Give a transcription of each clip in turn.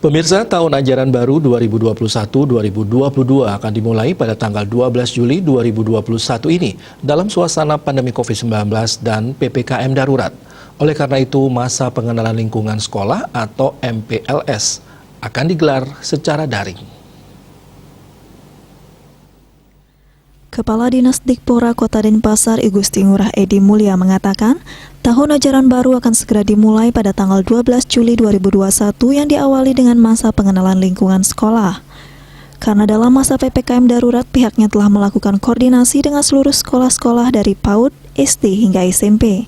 Pemirsa, tahun ajaran baru 2021-2022 akan dimulai pada tanggal 12 Juli 2021 ini dalam suasana pandemi COVID-19 dan PPKM darurat. Oleh karena itu, masa pengenalan lingkungan sekolah atau MPLS akan digelar secara daring. Kepala Dinas Dikpora Kota Denpasar I Gusti Ngurah Edi Mulya mengatakan, tahun ajaran baru akan segera dimulai pada tanggal 12 Juli 2021 yang diawali dengan masa pengenalan lingkungan sekolah. Karena dalam masa PPKM darurat, pihaknya telah melakukan koordinasi dengan seluruh sekolah-sekolah dari PAUD, SD hingga SMP.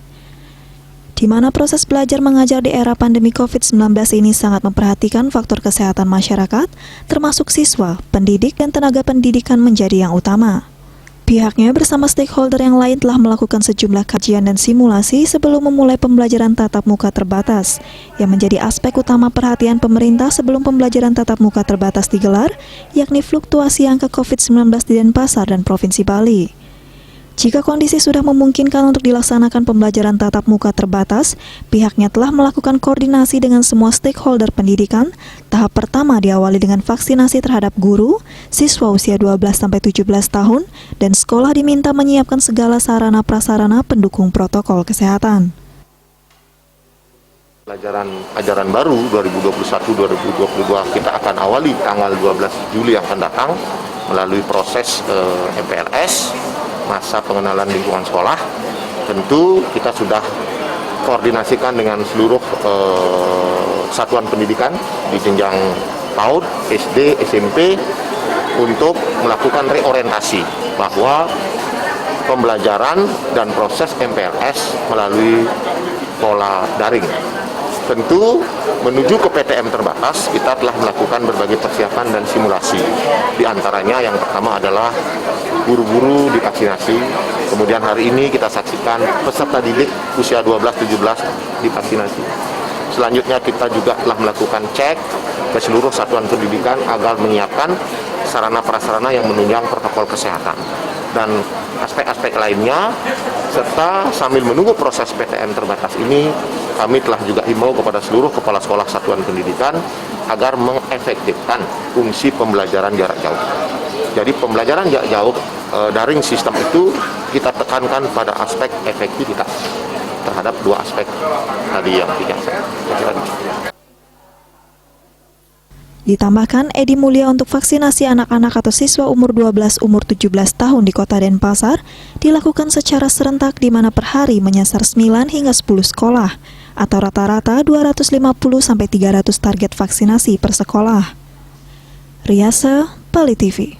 Di mana proses belajar mengajar di era pandemi COVID-19 ini sangat memperhatikan faktor kesehatan masyarakat, termasuk siswa, pendidik, dan tenaga pendidikan menjadi yang utama. Pihaknya bersama stakeholder yang lain telah melakukan sejumlah kajian dan simulasi sebelum memulai pembelajaran tatap muka terbatas, yang menjadi aspek utama perhatian pemerintah sebelum pembelajaran tatap muka terbatas digelar, yakni fluktuasi angka COVID-19 di Denpasar dan Provinsi Bali. Jika kondisi sudah memungkinkan untuk dilaksanakan pembelajaran tatap muka terbatas, pihaknya telah melakukan koordinasi dengan semua stakeholder pendidikan. Tahap pertama diawali dengan vaksinasi terhadap guru, siswa usia 12-17 tahun, dan sekolah diminta menyiapkan segala sarana prasarana pendukung protokol kesehatan. Ajaran baru 2021-2022 kita akan awali tanggal 12 Juli yang akan datang melalui proses MPLS, masa pengenalan lingkungan sekolah. Tentu kita sudah koordinasikan dengan seluruh satuan pendidikan di jenjang PAUD, SD, SMP untuk melakukan reorientasi bahwa pembelajaran dan proses MPLS melalui pola daring. Tentu menuju ke PTM terbatas kita telah melakukan berbagai persiapan dan simulasi. Di antaranya yang pertama adalah guru-guru divaksinasi. Kemudian hari ini kita saksikan peserta didik usia 12-17 divaksinasi. Selanjutnya kita juga telah melakukan cek ke seluruh satuan pendidikan agar menyiapkan sarana prasarana yang menunjang protokol kesehatan. Dan aspek-aspek lainnya, serta sambil menunggu proses PTM terbatas ini, kami telah juga himbau kepada seluruh kepala sekolah satuan pendidikan agar mengefektifkan fungsi pembelajaran jarak jauh. Jadi pembelajaran jarak jauh daring sistem itu kita tekankan pada aspek efektivitas terhadap dua aspek tadi yang saya kira. Ditambahkan, Edi Mulya untuk vaksinasi anak-anak atau siswa umur 12-17 tahun di Kota Denpasar dilakukan secara serentak di mana per hari menyasar 9 hingga 10 sekolah atau rata-rata 250-300 target vaksinasi per sekolah. Riasa, Bali TV.